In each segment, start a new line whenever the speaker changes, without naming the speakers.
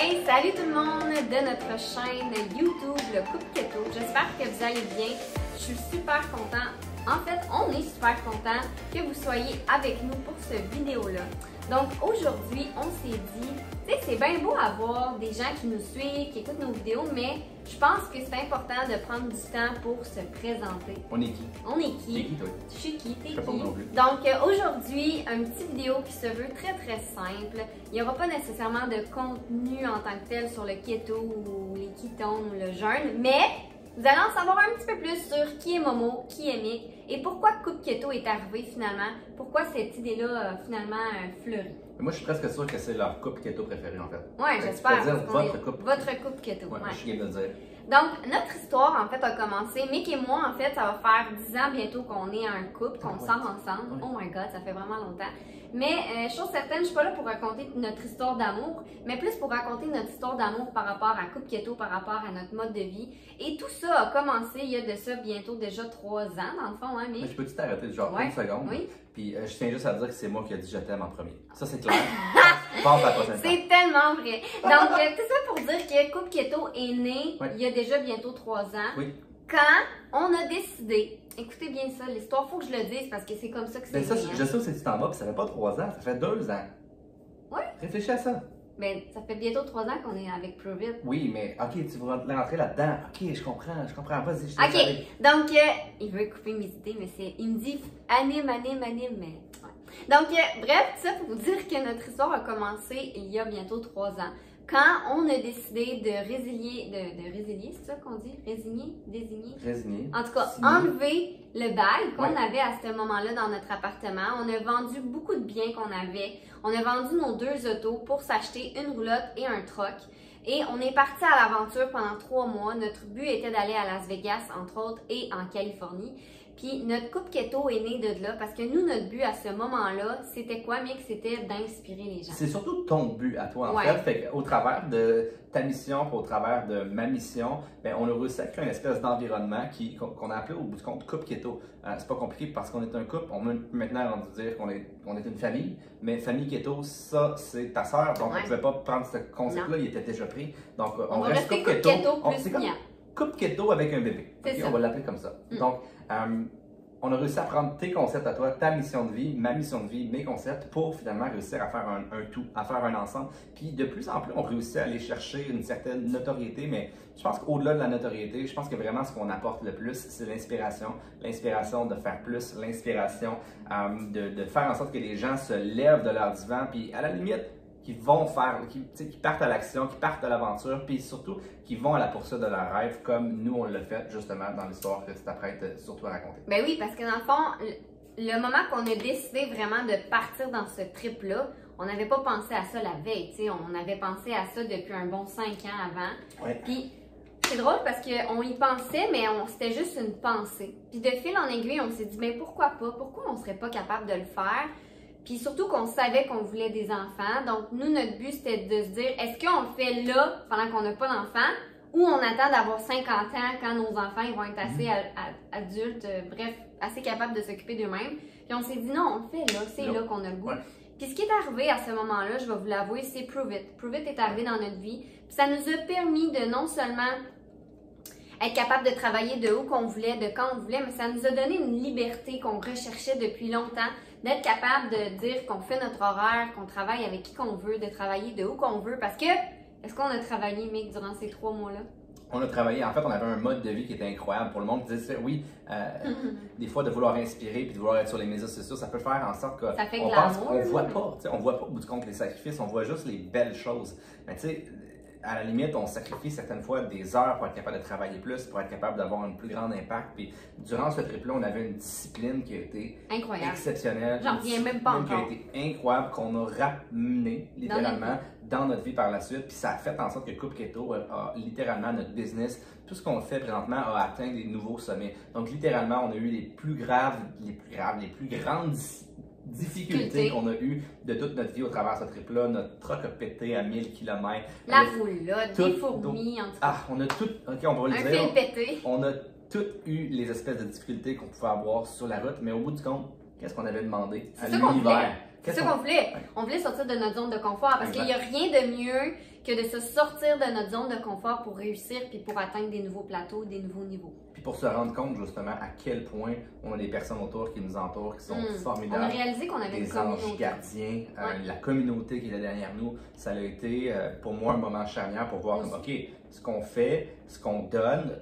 Hey, salut tout le monde de notre chaîne YouTube, le Couple Keto. J'espère que vous allez bien. Je suis super content. En fait, on est super content que vous soyez avec nous pour cette vidéo-là. Donc aujourd'hui, on s'est dit, tu sais, c'est bien beau avoir des gens qui nous suivent, qui écoutent nos vidéos, mais je pense que c'est important de prendre du temps pour se présenter.
On est qui?
On est qui?
T'es qui, toi?
Je suis qui? T'es
Je sais pas
qui?
non plus.
Donc aujourd'hui, une petite vidéo qui se veut très simple. Il n'y aura pas nécessairement de contenu en tant que tel sur le keto ou les ketones ou le jeûne, mais vous allez en savoir un petit peu plus sur qui est Momo, qui est Mick et pourquoi Couple Keto est arrivé finalement, pourquoi cette idée-là a finalement fleuri.
Moi, je suis presque sûr que c'est leur couple keto préféré, en fait.
Ouais, j'espère.
Tu peux dire votre couple.
Votre couple keto.
Ouais,
Ouais.
je suis game de le dire.
Donc, notre histoire, en fait, a commencé. Mick et moi, en fait, ça va faire 10 ans bientôt qu'on est un couple, qu'on sort ensemble.
Ouais.
Oh my God, ça fait vraiment longtemps. Mais, chose certaine, je suis pas là pour raconter notre histoire d'amour, mais plus pour raconter notre histoire d'amour par rapport à Couple Keto, par rapport à notre mode de vie. Et tout ça a commencé il y a de ça bientôt déjà 3 ans, dans le fond, hein,
Mais
Mick?
je peux-tu t'arrêter genre
Ouais.
une seconde?
Oui.
Puis je tiens juste à dire que c'est moi qui ai dit je t'aime en premier. Ça, c'est clair. Passe à la prochaine fois.
C'est tellement vrai. Donc, tout ça pour dire que Couple Keto est né
Ouais.
il y a déjà bientôt 3 ans.
Oui.
Quand on a décidé, écoutez bien ça, l'histoire, il faut que je le dise parce que c'est comme ça que c'est
Ben ça,
né, hein.
je sais où c'est que tu t'en vas, puis ça fait pas 3 ans, ça fait 2 ans.
Ouais.
Réfléchis à ça.
Ben, ça fait bientôt 3 ans qu'on est avec Prove It.
Oui, mais ok, tu vas rentrer là-dedans. Ok, je comprends. Vas-y, je te laisse
Ok,
aller.
donc, il veut couper mes idées, mais il me dit anime, mais... ouais. Donc, bref, tout ça pour vous dire que notre histoire a commencé il y a bientôt 3 ans. Quand on a décidé de résilier, c'est ça qu'on dit? Désigner?
Résigné.
En tout cas,
Signé.
enlever le bail qu'on
Ouais.
avait à ce moment-là dans notre appartement. On a vendu beaucoup de biens qu'on avait. On a vendu nos 2 autos pour s'acheter une roulotte et un truck. Et on est parti à l'aventure pendant 3 mois. Notre but était d'aller à Las Vegas, entre autres, et en Californie. Puis notre couple keto est né de là parce que nous, notre but à ce moment-là, c'était quoi, Mick? C'était d'inspirer les gens.
C'est surtout ton but à toi, en
Ouais.
fait. Au travers de ta mission, puis au travers de ma mission, ben, on a réussi à créer une espèce d'environnement qu'on a appelé au bout du compte couple keto. C'est pas compliqué parce qu'on est un couple. On peut maintenant rendu dire qu'on est une famille, mais famille keto, ça, c'est ta sœur. Donc,
Ouais.
on pouvait pas prendre ce concept-là, il était déjà pris. Donc,
On va rester couple keto plus
C'est comme
mignon.
couple keto avec un bébé.
C'est
Ok,
ça.
on va l'appeler comme ça. Donc, on a réussi à prendre tes concepts à toi, ta mission de vie, ma mission de vie, mes concepts, pour finalement réussir à faire un tout, à faire un ensemble. Puis de plus en plus, on réussit à aller chercher une certaine notoriété, mais je pense qu'au-delà de la notoriété, je pense que vraiment ce qu'on apporte le plus, c'est l'inspiration. L'inspiration de faire plus, l'inspiration de faire en sorte que les gens se lèvent de leur divan, puis à la limite, qui vont faire, qui partent à l'action, qui partent à l'aventure, puis surtout qui vont à la poursuite de leurs rêves, comme nous on l'a fait justement dans l'histoire que tu t'apprêtes surtout à raconter.
Ben oui, parce que dans le fond, le moment qu'on a décidé vraiment de partir dans ce trip-là, on n'avait pas pensé à ça la veille, tu sais, on avait pensé à ça depuis un bon 5 ans avant.
Ouais.
Puis c'est drôle parce qu'on y pensait, mais c'était juste une pensée. Puis de fil en aiguille, on s'est dit, mais pourquoi pas? Pourquoi on serait pas capable de le faire? Puis surtout qu'on savait qu'on voulait des enfants. Donc nous, notre but, c'était de se dire, est-ce qu'on le fait là, pendant qu'on n'a pas d'enfants, ou on attend d'avoir 50 ans quand nos enfants ils vont être assez adultes, bref, assez capables de s'occuper d'eux-mêmes. Puis on s'est dit, non, on le fait là, c'est là qu'on a le goût.
Ouais.
Puis ce qui est arrivé à ce moment-là, je vais vous l'avouer, c'est Prove It. Prove It est arrivé dans notre vie. Puis ça nous a permis de non seulement être capable de travailler de où qu'on voulait, de quand on voulait, mais ça nous a donné une liberté qu'on recherchait depuis longtemps, d'être capable de dire qu'on fait notre horaire, qu'on travaille avec qui qu'on veut, de travailler de où qu'on veut. Parce que, est-ce qu'on a travaillé, Mick, durant ces 3 mois-là?
On a travaillé, en fait, on avait un mode de vie qui était incroyable pour le monde qui disait, oui, des fois de vouloir inspirer puis de vouloir être sur les médias sociaux, ça peut faire en sorte
Ça fait
qu'on
de
pense
l'amour,
qu'on voit
mais-
pas, tu sais, on voit pas au bout du compte les sacrifices, on voit juste les belles choses. Mais tu sais, à la limite, on sacrifie certaines fois des heures pour être capable de travailler plus, pour être capable d'avoir un plus grand impact. Puis durant ce trip-là, on avait une discipline qui a été
Incroyable.
exceptionnelle.
J'en
Une
reviens même pas
discipline
encore.
qui a été incroyable, qu'on a ramené littéralement dans notre vie par la suite. Puis ça a fait en sorte que Couple Keto a littéralement notre business, tout ce qu'on fait présentement a atteint des nouveaux sommets. Donc littéralement, on a eu les plus grandes difficultés qu'on a eues de toute notre vie au travers de ce trip-là. Notre truck a pété à 1000 km.
La roulotte,
Tout-
des fourmis, en tout cas.
Ah, on a tout, ok, on va le
Un
dire.
fil pété.
On a toutes eu les espèces de difficultés qu'on pouvait avoir sur la route, mais au bout du compte, qu'est-ce qu'on avait demandé à
C'est ça qu'on
l'univers?
voulait. C'est ça qu'on voulait. On voulait sortir de notre zone de confort parce qu'il n'y a rien de mieux que de se sortir de notre zone de confort pour réussir puis pour atteindre des nouveaux plateaux, des nouveaux niveaux.
Puis pour se rendre compte justement à quel point on a des personnes autour qui nous entourent, qui sont formidables.
On a réalisé qu'on avait
des anges gardiens, la communauté qui est derrière nous. Ça a été pour moi un moment charnière pour voir, OK, ce qu'on fait, ce qu'on donne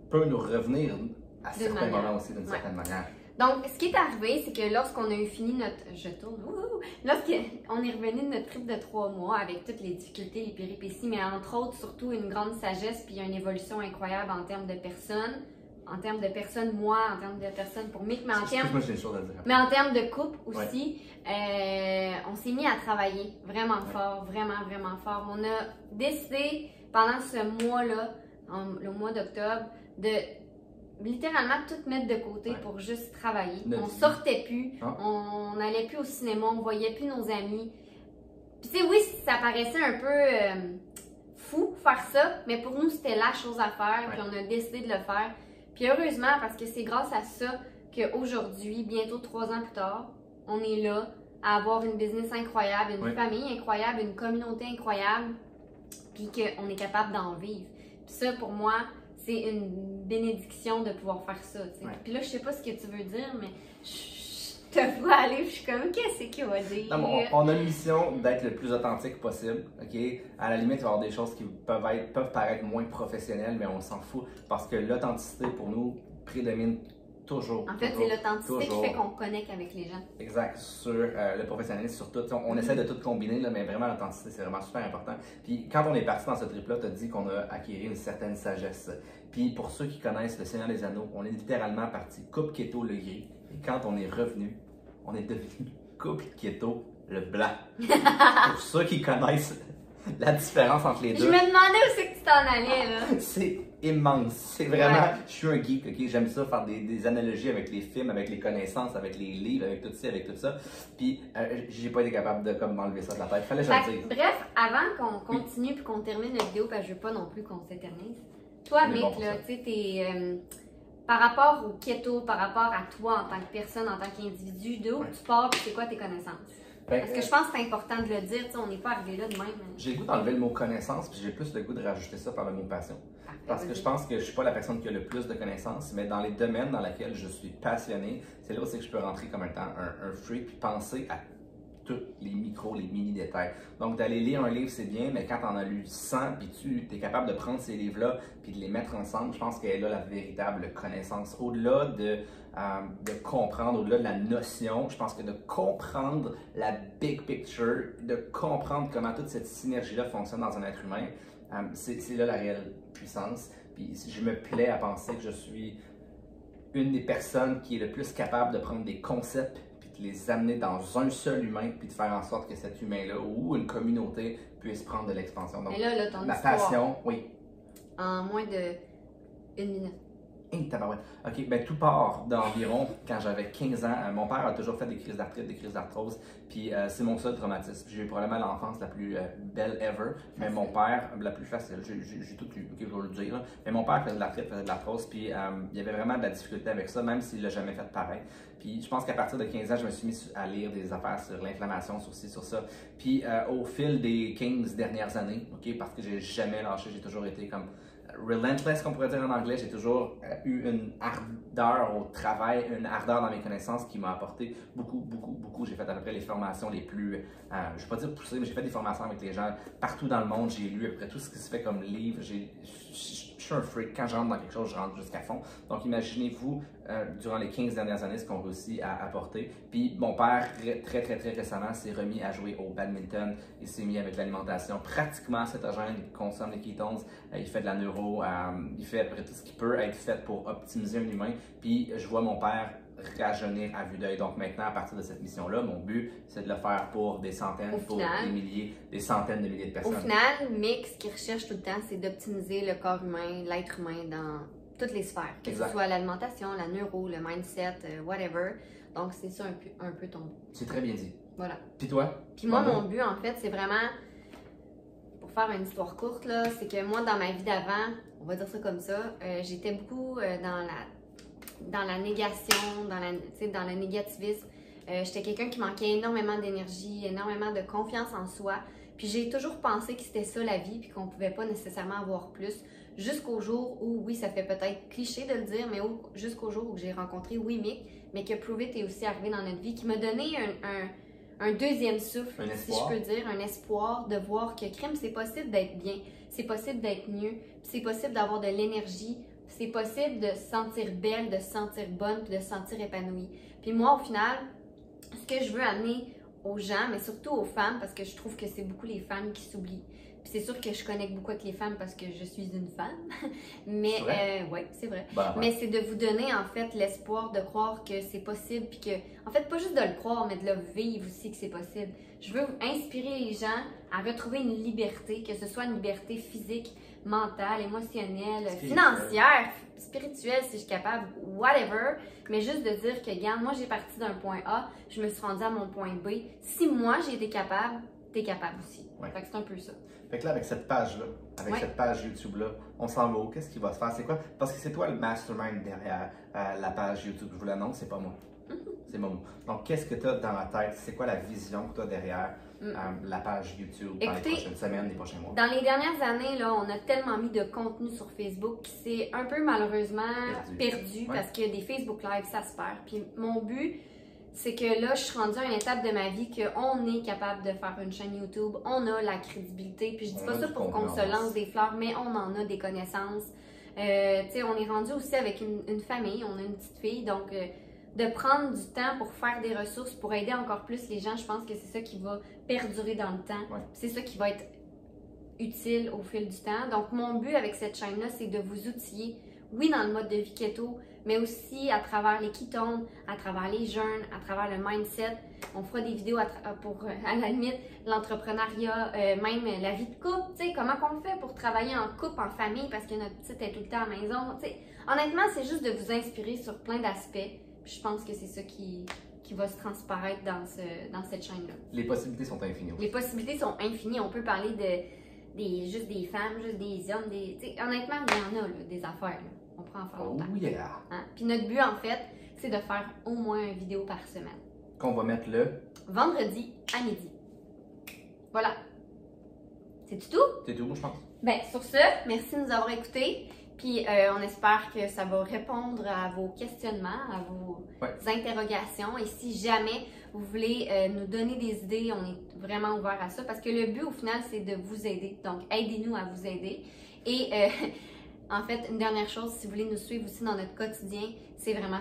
peut nous revenir à certains moments aussi d'une certaine manière.
Donc, ce qui est arrivé, c'est que lorsqu'on a eu fini notre... Lorsqu'on est revenu de notre trip de 3 mois avec toutes les difficultés, les péripéties, mais entre autres, surtout une grande sagesse puis une évolution incroyable en termes de personnes. En termes de personnes, moi, en termes de personnes pour Mick, mais en termes de couple aussi, on s'est mis à travailler vraiment fort, vraiment, vraiment fort. On a décidé pendant ce mois-là, le mois d'octobre, de littéralement tout mettre de côté pour juste travailler. On sortait plus, on n'allait plus au cinéma, on voyait plus nos amis. Puis tu sais, oui, ça paraissait un peu fou faire ça, mais pour nous, c'était la chose à faire, puis on a décidé de le faire. Puis heureusement, parce que c'est grâce à ça qu'aujourd'hui, bientôt 3 ans plus tard, on est là à avoir une business incroyable, une famille incroyable, une communauté incroyable, puis qu'on est capable d'en vivre. Puis ça, pour moi, c'est une bénédiction de pouvoir faire ça. Puis là, je sais pas ce que tu veux dire, mais je te vois aller, puis je suis comme, qu'est-ce qu'il va dire?
Non, on a une mission d'être le plus authentique possible. OK? À la limite, il va y avoir des choses qui peuvent paraître moins professionnelles, mais on s'en fout parce que l'authenticité pour nous prédomine toujours.
En fait, c'est l'authenticité qui fait qu'on connecte avec les gens.
Exact, sur le professionnalisme, sur tout. On essaie de tout combiner, là, mais vraiment l'authenticité, c'est vraiment super important. Puis quand on est parti dans ce trip-là, tu as dit qu'on a acquis une certaine sagesse. Puis pour ceux qui connaissent le Seigneur des Anneaux, on est littéralement parti couple Keto le gris. Et quand on est revenu, on est devenu couple Keto le blanc. Pour ceux qui connaissent la différence entre les deux.
Je me demandais où c'est que tu t'en allais, là.
C'est immense. C'est vraiment... Je suis un geek, OK? J'aime ça, faire des analogies avec les films, avec les connaissances, avec les livres, avec tout ça, avec tout ça. Puis, j'ai pas été capable de m'enlever ça de la tête. Fallait que je le dise.
Bref, avant qu'on continue puis qu'on termine la vidéo, parce que je veux pas non plus qu'on s'éternise. Toi, Mick, là, tu sais, par rapport au keto, par rapport à toi en tant que personne, en tant qu'individu, d'où tu pars et c'est quoi tes connaissances? Parce que je pense que c'est important de le dire, on n'est pas arrivé là de même.
J'ai le goût d'enlever le mot connaissance, puis j'ai plus le goût de rajouter ça par le mot passion. Parce que je pense que je suis pas la personne qui a le plus de connaissances, mais dans les domaines dans lesquels je suis passionné, c'est là aussi que je peux rentrer comme étant un freak, puis penser à tous les micros, les mini-détails. Donc, d'aller lire un livre, c'est bien, mais quand tu en as lu 100, puis tu es capable de prendre ces livres-là, puis de les mettre ensemble, je pense qu'elle est là la véritable connaissance. Au-delà de comprendre, au-delà de la notion, je pense que de comprendre la big picture, de comprendre comment toute cette synergie-là fonctionne dans un être humain, c'est là la réelle puissance. Puis je me plais à penser que je suis une des personnes qui est le plus capable de prendre des concepts de les amener dans un seul humain, puis de faire en sorte que cet humain-là ou une communauté puisse prendre de l'expansion. Donc,
ton
ma passion,
en moins de 1 minute.
OK, ben tout part d'environ quand j'avais 15 ans. Mon père a toujours fait des crises d'arthrite, des crises d'arthrose, puis c'est mon seul traumatisme. J'ai eu probablement l'enfance la plus belle ever, mais mon père, la plus facile, j'ai tout eu, OK, je vais le dire. Là. Mais mon père faisait de l'arthrite, faisait de l'arthrose, puis il y avait vraiment de la difficulté avec ça, même s'il l'a jamais fait pareil. Puis je pense qu'à partir de 15 ans, je me suis mis à lire des affaires sur l'inflammation, sur ci, sur ça. Puis au fil des 15 dernières années, OK, parce que j'ai jamais lâché, j'ai toujours été comme relentless, qu'on pourrait dire en anglais. J'ai toujours eu une ardeur au travail, une ardeur dans mes connaissances qui m'a apporté beaucoup. J'ai fait à peu près les formations les plus, je ne vais pas dire poussées, mais j'ai fait des formations avec les gens partout dans le monde. J'ai lu à peu près tout ce qui se fait comme livre. Je suis un freak. Quand je rentre dans quelque chose, je rentre jusqu'à fond. Donc, imaginez-vous, durant les 15 dernières années, ce qu'on réussit à apporter. Puis, mon père, très récemment, s'est remis à jouer au badminton. Il s'est mis avec l'alimentation pratiquement cétogène. Il consomme les ketones. Il fait de la neuro. Il fait à peu près tout ce qui peut être fait pour optimiser un humain. Puis, je vois mon père rajeunir à vue d'œil. Donc maintenant, à partir de cette mission-là, mon but, c'est de le faire pour des centaines, des milliers, des centaines de milliers de personnes.
Au final, Mick, ce qu'il recherche tout le temps, c'est d'optimiser le corps humain, l'être humain dans toutes les sphères. Que ce soit l'alimentation, la neuro, le mindset, whatever. Donc c'est ça un peu ton but.
C'est très bien dit.
Voilà.
Puis toi?
Puis moi, mon but, en fait, c'est vraiment, pour faire une histoire courte, là, c'est que moi, dans ma vie d'avant, on va dire ça comme ça, j'étais beaucoup dans la négation, dans le négativisme. J'étais quelqu'un qui manquait énormément d'énergie, énormément de confiance en soi. Puis j'ai toujours pensé que c'était ça la vie, puis qu'on pouvait pas nécessairement avoir plus. Jusqu'au jour où, oui, ça fait peut-être cliché de le dire, mais jusqu'au jour où j'ai rencontré Wimik, mais que Prove It est aussi arrivé dans notre vie, qui m'a donné un deuxième souffle, si je peux dire, un espoir de voir que crime, c'est possible d'être bien, c'est possible d'être mieux, c'est possible d'avoir de l'énergie, c'est possible de se sentir belle, de se sentir bonne, puis de se sentir épanouie. Puis moi, au final, ce que je veux amener aux gens, mais surtout aux femmes, parce que je trouve que c'est beaucoup les femmes qui s'oublient. Puis c'est sûr que je connecte beaucoup avec les femmes parce que je suis une femme, mais ouais, c'est vrai.
Ben, ouais.
Mais c'est de vous donner en fait l'espoir de croire que c'est possible, puis que, en fait, pas juste de le croire, mais de le vivre aussi que c'est possible. Je veux inspirer les gens à retrouver une liberté, que ce soit une liberté physique, mentale, émotionnelle, financière, spirituelle si je suis capable, whatever, mais juste de dire que, regarde, moi j'ai parti d'un point A, je me suis rendue à mon point B. Si moi j'ai été capable, t'es capable aussi.
Ouais.
Fait que c'est un peu ça.
Fait que là, avec cette page-là, avec cette page YouTube-là, on s'en va où? Qu'est-ce qui va se faire? C'est quoi? Parce que c'est toi le mastermind derrière la page YouTube. Je vous l'annonce, c'est pas moi. C'est Momo. Donc, qu'est-ce que tu as dans la tête? C'est quoi la vision que tu as derrière la page YouTube dans les prochaines semaines, les prochains mois?
Dans les dernières années, là, on a tellement mis de contenu sur Facebook qui s'est un peu malheureusement perdu parce que des Facebook Live, ça se perd. Puis mon but, c'est que là, je suis rendue à une étape de ma vie qu'on est capable de faire une chaîne YouTube, on a la crédibilité. Puis je dis pas ça pour qu'on se lance des fleurs, mais on en a des connaissances. Tu sais, on est rendu aussi avec une famille, on a une petite fille, donc de prendre du temps pour faire des ressources, pour aider encore plus les gens, je pense que c'est ça qui va perdurer dans le temps. C'est ça qui va être utile au fil du temps. Donc, mon but avec cette chaîne-là, c'est de vous outiller, oui, dans le mode de vie keto, mais aussi à travers les ketones, à travers les jeûnes, à travers le mindset. On fera des vidéos pour, à la limite, l'entrepreneuriat, même la vie de couple, tu sais, comment on fait pour travailler en couple, en famille, parce que notre petite est tout le temps à la maison, tu sais. Honnêtement, c'est juste de vous inspirer sur plein d'aspects. Je pense que c'est ça qui va se transparaître dans cette chaîne-là.
Les possibilités sont infinies.
Les possibilités sont infinies. On peut parler juste des femmes, juste des hommes. Honnêtement, il y en a là, des affaires. Là. On prend en faire longtemps.
Oh yeah!
Hein? Puis notre but, en fait, c'est de faire au moins une vidéo par semaine.
Qu'on va mettre le
vendredi à midi. Voilà. C'est tout?
C'est tout, je pense.
Ben, sur ce, merci de nous avoir écoutés. Puis on espère que ça va répondre à vos questionnements, à vos interrogations. Et si jamais vous voulez nous donner des idées, on est vraiment ouvert à ça. Parce que le but, au final, c'est de vous aider. Donc, aidez-nous à vous aider. Et en fait, une dernière chose, si vous voulez nous suivre aussi dans notre quotidien, c'est vraiment